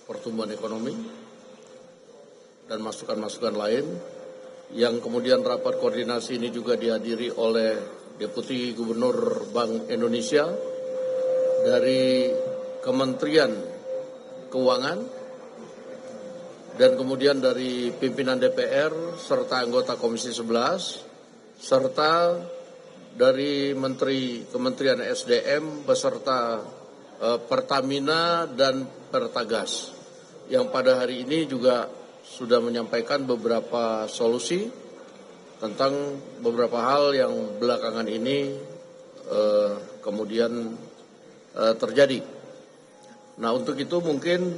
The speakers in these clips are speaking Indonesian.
pertumbuhan ekonomi dan masukan-masukan lain, yang kemudian rapat koordinasi ini juga dihadiri oleh Deputi Gubernur Bank Indonesia dari Kementerian Keuangan dan kemudian dari pimpinan DPR serta anggota Komisi 11 serta dari Kementerian SDM beserta Pertamina dan Pertagas yang pada hari ini juga sudah menyampaikan beberapa solusi tentang beberapa hal yang belakangan ini kemudian terjadi. Nah, untuk itu mungkin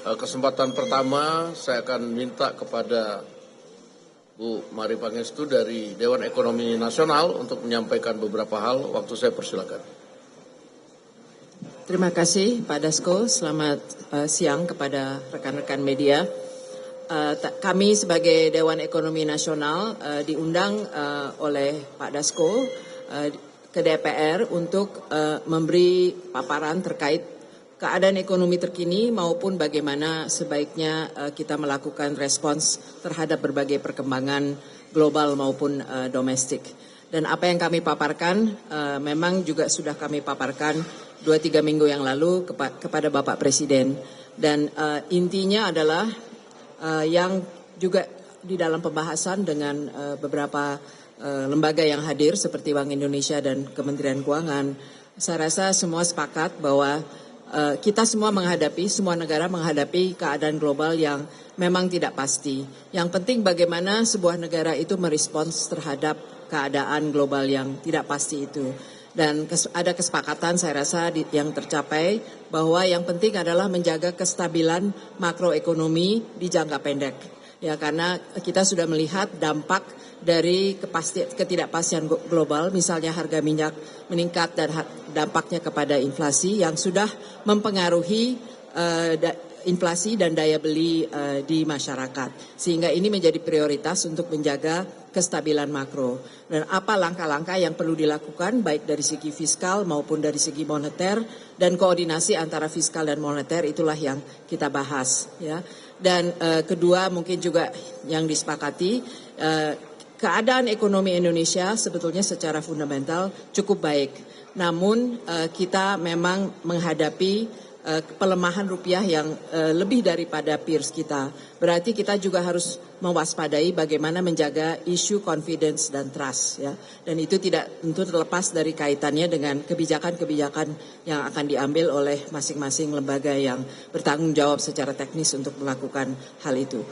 kesempatan pertama saya akan minta kepada Bu Mari Pangestu dari Dewan Ekonomi Nasional untuk menyampaikan beberapa hal. Waktu saya persilakan. Terima kasih Pak Dasko. Selamat siang kepada rekan-rekan media. Kami sebagai Dewan Ekonomi Nasional diundang oleh Pak Dasko ke DPR untuk memberi paparan terkait keadaan ekonomi terkini maupun bagaimana sebaiknya kita melakukan respons terhadap berbagai perkembangan global maupun domestik. Dan apa yang kami paparkan memang juga sudah kami paparkan 2-3 minggu yang lalu kepada Bapak Presiden. Dan intinya adalah yang juga di dalam pembahasan dengan beberapa lembaga yang hadir seperti Bank Indonesia dan Kementerian Keuangan, saya rasa semua sepakat bahwa kita semua negara menghadapi keadaan global yang memang tidak pasti. Yang penting bagaimana sebuah negara itu merespons terhadap keadaan global yang tidak pasti itu. Dan ada kesepakatan saya rasa yang tercapai bahwa yang penting adalah menjaga kestabilan makroekonomi di jangka pendek. Ya, karena kita sudah melihat dampak dari ketidakpastian global, misalnya harga minyak meningkat dan dampaknya kepada inflasi yang sudah mempengaruhi inflasi dan daya beli di masyarakat. Sehingga ini menjadi prioritas untuk menjaga kestabilan makro. Dan apa langkah-langkah yang perlu dilakukan baik dari segi fiskal maupun dari segi moneter, dan koordinasi antara fiskal dan moneter itulah yang kita bahas, ya. Dan kedua mungkin juga yang disepakati, keadaan ekonomi Indonesia sebetulnya secara fundamental cukup baik. Namun kita memang menghadapi pelemahan rupiah yang lebih daripada peers kita. Berarti kita juga harus mewaspadai bagaimana menjaga isu confidence dan trust, ya. Dan itu tidak tentu terlepas dari kaitannya dengan kebijakan-kebijakan yang akan diambil oleh masing-masing lembaga yang bertanggung jawab secara teknis untuk melakukan hal itu.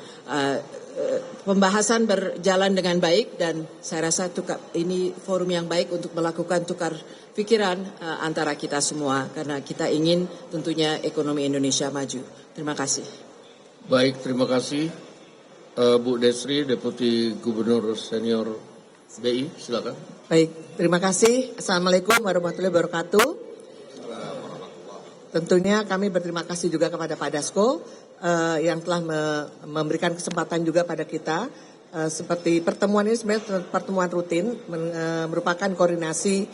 Pembahasan berjalan dengan baik dan saya rasa ini forum yang baik untuk melakukan tukar pikiran antara kita semua karena kita ingin tentunya ekonomi Indonesia maju. Terima kasih. Baik, terima kasih Bu Desri, Deputi Gubernur Senior BI, silakan. Baik, terima kasih. Assalamualaikum warahmatullahi wabarakatuh. Tentunya kami berterima kasih juga kepada Pak Dasko yang telah memberikan kesempatan juga pada kita. Seperti pertemuan ini sebenarnya pertemuan rutin merupakan koordinasi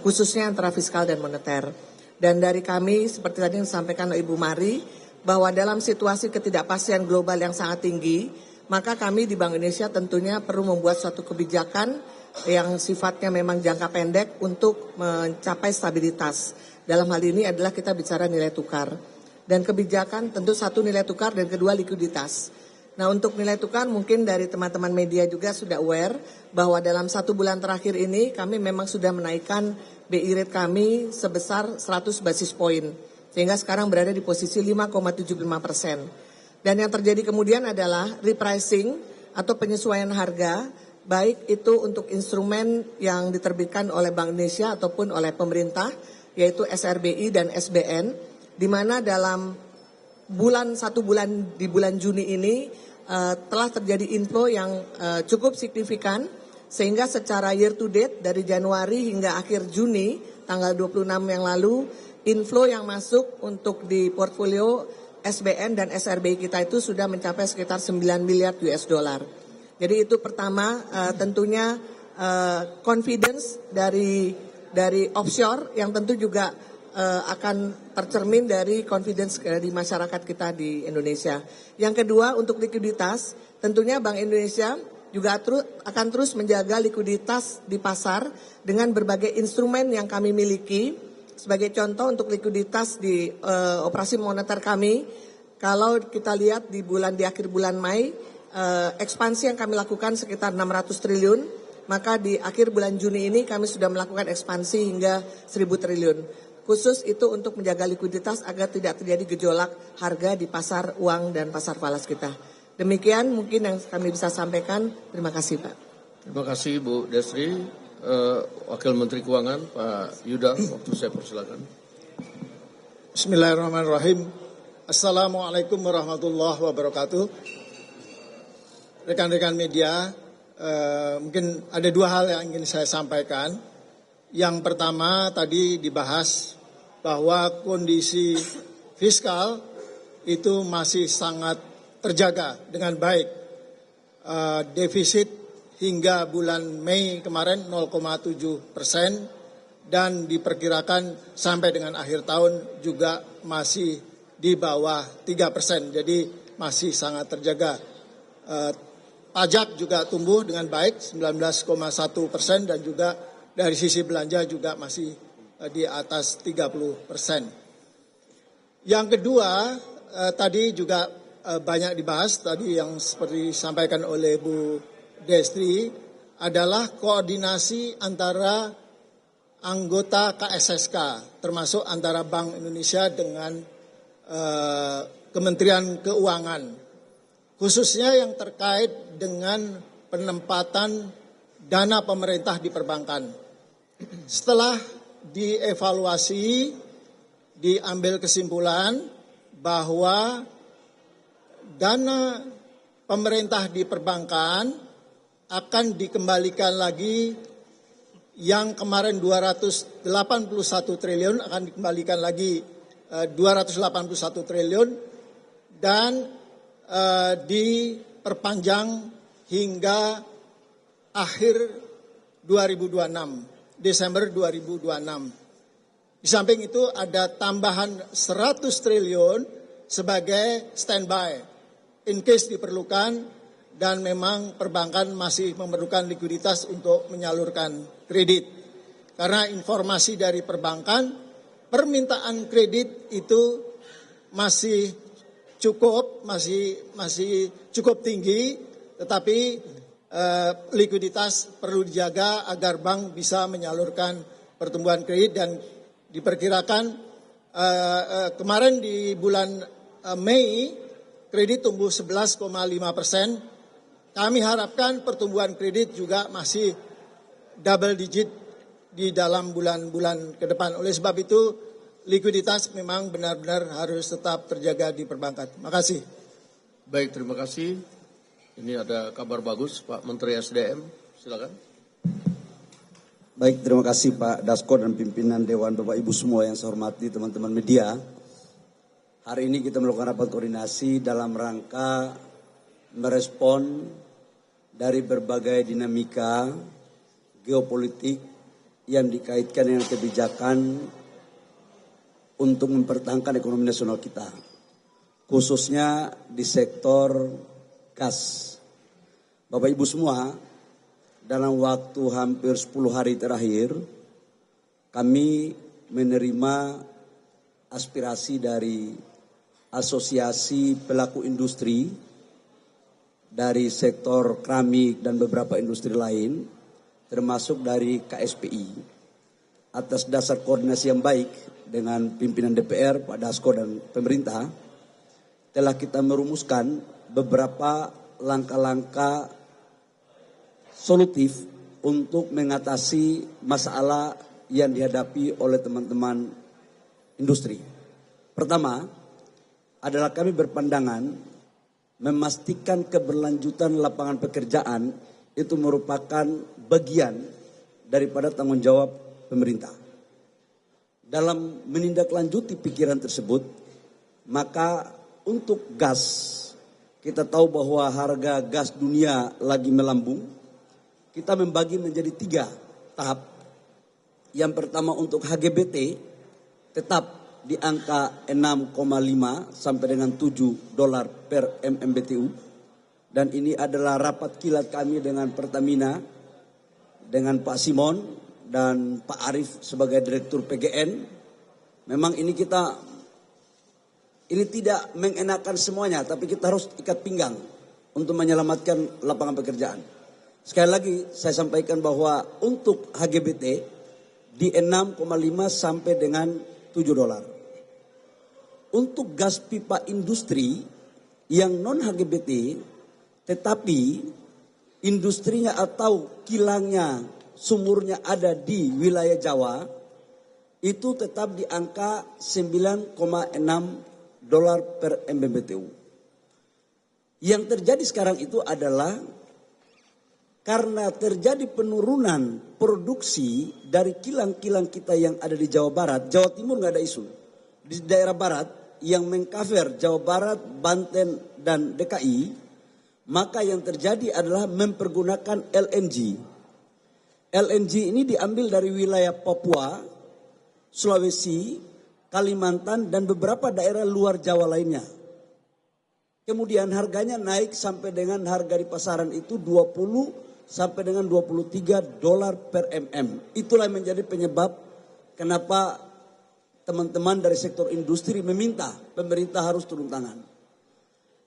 khususnya antara fiskal dan moneter. Dan dari kami seperti tadi yang disampaikan oleh Ibu Mari bahwa dalam situasi ketidakpastian global yang sangat tinggi, maka kami di Bank Indonesia tentunya perlu membuat suatu kebijakan yang sifatnya memang jangka pendek untuk mencapai stabilitas. Dalam hal ini adalah kita bicara nilai tukar. Dan kebijakan tentu satu nilai tukar dan kedua likuiditas. Nah, untuk nilai tukar mungkin dari teman-teman media juga sudah aware bahwa dalam 1 bulan terakhir ini kami memang sudah menaikkan BI rate kami sebesar 100 basis point. Sehingga sekarang berada di posisi 5,75%. Dan yang terjadi kemudian adalah repricing atau penyesuaian harga, baik itu untuk instrumen yang diterbitkan oleh Bank Indonesia ataupun oleh pemerintah, yaitu SRBI dan SBN, di mana dalam satu bulan di bulan Juni ini telah terjadi inflow yang cukup signifikan, sehingga secara year to date dari Januari hingga akhir Juni tanggal 26 yang lalu, inflow yang masuk untuk di portfolio SBN dan SRBI kita itu sudah mencapai sekitar 9 miliar US dollar. Jadi itu pertama tentunya confidence dari offshore yang tentu juga akan tercermin dari confidence di masyarakat kita di Indonesia. Yang kedua, untuk likuiditas, tentunya Bank Indonesia juga akan terus menjaga likuiditas di pasar dengan berbagai instrumen yang kami miliki. Sebagai contoh untuk likuiditas di operasi moneter kami, kalau kita lihat di akhir bulan Mei, ekspansi yang kami lakukan sekitar 600 triliun, maka di akhir bulan Juni ini kami sudah melakukan ekspansi hingga 1.000 triliun. Khusus itu untuk menjaga likuiditas agar tidak terjadi gejolak harga di pasar uang dan pasar falas kita. Demikian mungkin yang kami bisa sampaikan. Terima kasih, Pak. Terima kasih Bu Desri. Wakil Menteri Keuangan Pak Yuda, waktu saya persilakan. Bismillahirrahmanirrahim. Assalamualaikum warahmatullahi wabarakatuh. Rekan-rekan media, mungkin ada dua hal yang ingin saya sampaikan. Yang pertama tadi dibahas bahwa kondisi fiskal itu masih sangat terjaga dengan baik. Defisit hingga bulan Mei kemarin 0,7% dan diperkirakan sampai dengan akhir tahun juga masih di bawah 3%. Jadi masih sangat terjaga. Pajak juga tumbuh dengan baik 19,1% dan juga dari sisi belanja juga masih di atas 30%. Yang kedua, tadi juga banyak dibahas, tadi yang seperti disampaikan oleh Bu Destri, adalah koordinasi antara anggota KSSK, termasuk antara Bank Indonesia dengan Kementerian Keuangan. Khususnya yang terkait dengan penempatan dana pemerintah di perbankan. Setelah dievaluasi, diambil kesimpulan bahwa dana pemerintah di perbankan akan dikembalikan lagi, yang kemarin 281 triliun akan dikembalikan lagi 281 triliun dan diperpanjang hingga akhir 2026, Desember 2026. Di samping itu ada tambahan 100 triliun sebagai standby in case diperlukan dan memang perbankan masih memerlukan likuiditas untuk menyalurkan kredit. Karena informasi dari perbankan, permintaan kredit itu masih cukup tinggi, tetapi likuiditas perlu dijaga agar bank bisa menyalurkan pertumbuhan kredit dan diperkirakan kemarin di bulan Mei kredit tumbuh 11,5%. Kami harapkan pertumbuhan kredit juga masih double digit di dalam bulan-bulan ke depan. Oleh sebab itu likuiditas memang benar-benar harus tetap terjaga di perbankan. Terima kasih. Baik, terima kasih. Ini ada kabar bagus, Pak Menteri SDM, silakan. Baik, terima kasih Pak Dasko dan pimpinan Dewan, Bapak Ibu semua yang saya hormati, teman-teman media. Hari ini kita melakukan rapat koordinasi dalam rangka merespon dari berbagai dinamika geopolitik yang dikaitkan dengan kebijakan untuk mempertahankan ekonomi nasional kita, khususnya di sektor gas. Bapak Ibu semua, dalam waktu hampir 10 hari terakhir, kami menerima aspirasi dari asosiasi pelaku industri, dari sektor keramik dan beberapa industri lain, termasuk dari KSPI. Atas dasar koordinasi yang baik dengan pimpinan DPR, Pak Dasko dan pemerintah, telah kita merumuskan beberapa langkah-langkah solutif untuk mengatasi masalah yang dihadapi oleh teman-teman industri. Pertama adalah kami berpandangan memastikan keberlanjutan lapangan pekerjaan itu merupakan bagian daripada tanggung jawab pemerintah. Dalam menindaklanjuti pikiran tersebut, maka untuk gas, kita tahu bahwa harga gas dunia lagi melambung. Kita membagi menjadi 3 tahap. Yang pertama untuk HGBT tetap di angka 6,5 sampai dengan 7 dolar per MMBTU. Dan ini adalah rapat kilat kami dengan Pertamina, dengan Pak Simon dan Pak Arief sebagai Direktur PGN. Memang ini tidak mengenakan semuanya, tapi kita harus ikat pinggang untuk menyelamatkan lapangan pekerjaan. Sekali lagi saya sampaikan bahwa untuk HGBT di 6,5 sampai dengan 7 dolar. Untuk gas pipa industri yang non HGBT tetapi industrinya atau kilangnya, sumurnya ada di wilayah Jawa, itu tetap di angka 9,6 dolar per MMBTU. Yang terjadi sekarang itu adalah karena terjadi penurunan produksi dari kilang-kilang kita yang ada di Jawa Barat. Jawa Timur nggak ada isu. Di daerah Barat yang mengcover Jawa Barat, Banten, dan DKI, maka yang terjadi adalah mempergunakan LNG. LNG ini diambil dari wilayah Papua, Sulawesi, Kalimantan, dan beberapa daerah luar Jawa lainnya. Kemudian harganya naik sampai dengan harga di pasaran itu 20 sampai dengan 23 dolar per mm. Itulah yang menjadi penyebab kenapa teman-teman dari sektor industri meminta pemerintah harus turun tangan.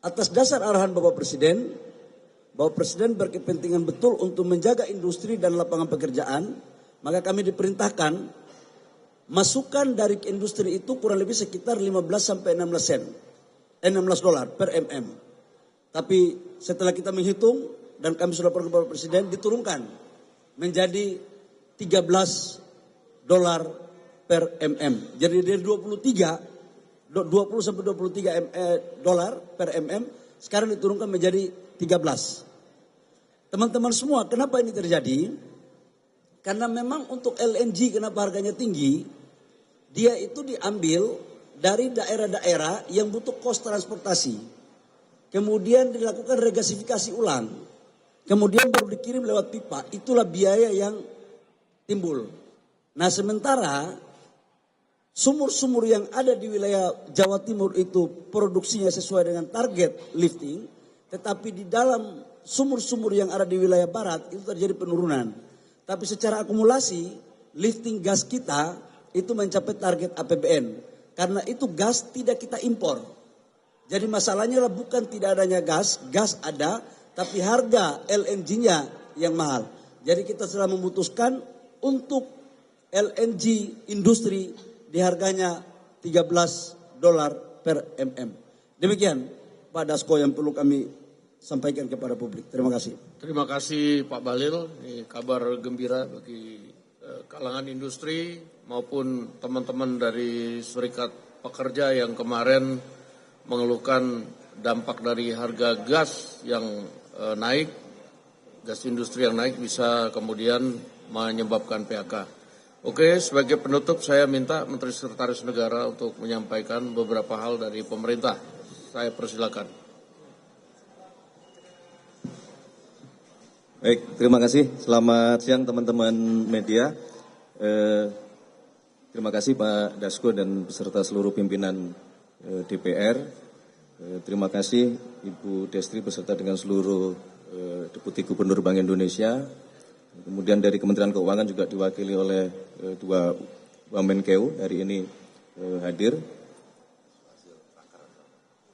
Atas dasar arahan Bapak Presiden berkepentingan betul untuk menjaga industri dan lapangan pekerjaan, maka kami diperintahkan masukan dari industri itu kurang lebih sekitar 15 sampai 16 dolar per mm. Tapi setelah kita menghitung dan kami sudah pergi ke Bapak Presiden, diturunkan menjadi 13 dolar per mm. Jadi dari 20 sampai 23 dolar per mm, sekarang diturunkan menjadi 13. Teman-teman semua, kenapa ini terjadi? Karena memang untuk LNG kenapa harganya tinggi, dia itu diambil dari daerah-daerah yang butuh kos transportasi. Kemudian dilakukan regasifikasi ulang. Kemudian baru dikirim lewat pipa, itulah biaya yang timbul. Nah sementara sumur-sumur yang ada di wilayah Jawa Timur itu produksinya sesuai dengan target lifting, tetapi di dalam sumur-sumur yang ada di wilayah Barat itu terjadi penurunan. Tapi secara akumulasi lifting gas kita itu mencapai target APBN. Karena itu gas tidak kita impor. Jadi masalahnya adalah bukan tidak adanya gas ada, tapi harga LNG-nya yang mahal. Jadi kita sudah memutuskan untuk LNG industri di harganya 13 dolar per mm. Demikian Pak Dasko yang perlu kami sampaikan kepada publik. Terima kasih. Terima kasih Pak Bahlil. Ini kabar gembira bagi kalangan industri maupun teman-teman dari serikat pekerja yang kemarin mengeluhkan dampak dari harga gas yang naik, gas industri yang naik bisa kemudian menyebabkan PHK. Oke, sebagai penutup saya minta Menteri Sekretaris Negara untuk menyampaikan beberapa hal dari pemerintah. Saya persilakan. Baik, terima kasih. Selamat siang teman-teman media. Terima kasih Pak Dasko dan beserta seluruh pimpinan DPR. Terima kasih Ibu Destri beserta dengan seluruh Deputi Gubernur Bank Indonesia. Kemudian dari Kementerian Keuangan juga diwakili oleh dua Wamenkeu hari ini hadir.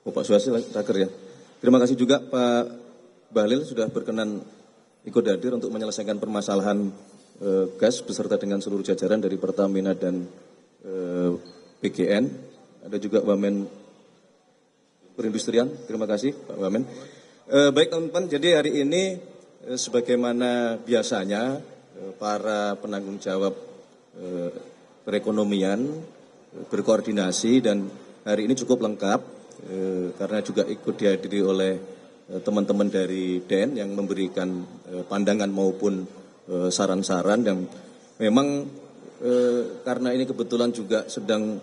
Pak Suhasil Raker ya. Terima kasih juga Pak Bahlil sudah berkenan ikut hadir untuk menyelesaikan permasalahan gas beserta dengan seluruh jajaran dari Pertamina dan PGN. Ada juga Wamen Perindustrian. Terima kasih Pak Wamen. Baik teman-teman, jadi hari ini sebagaimana biasanya para penanggung jawab perekonomian berkoordinasi dan hari ini cukup lengkap karena juga ikut dihadiri oleh teman-teman dari DEN yang memberikan pandangan maupun saran-saran dan memang karena ini kebetulan juga sedang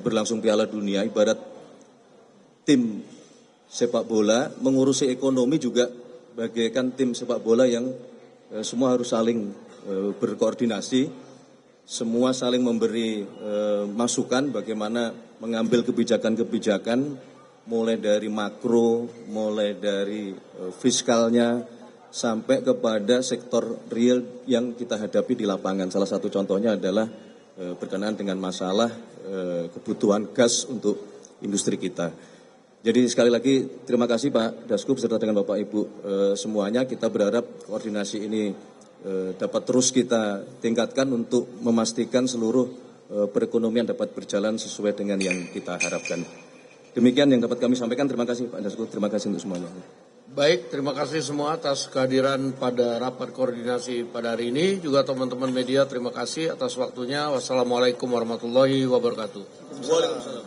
berlangsung Piala Dunia, ibarat tim sepak bola mengurusi ekonomi juga bagaikan tim sepak bola yang semua harus saling berkoordinasi semua saling memberi masukan bagaimana mengambil kebijakan-kebijakan mulai dari makro, mulai dari fiskalnya sampai kepada sektor real yang kita hadapi di lapangan. Salah satu contohnya adalah berkenaan dengan masalah kebutuhan gas untuk industri kita. Jadi sekali lagi terima kasih Pak Dasko beserta dengan Bapak Ibu semuanya. Kita berharap koordinasi ini dapat terus kita tingkatkan untuk memastikan seluruh perekonomian dapat berjalan sesuai dengan yang kita harapkan. Demikian yang dapat kami sampaikan. Terima kasih Pak Dasko, terima kasih untuk semuanya. Baik, terima kasih semua atas kehadiran pada rapat koordinasi pada hari ini. Juga teman-teman media terima kasih atas waktunya. Wassalamualaikum warahmatullahi wabarakatuh. Waalaikumsalam.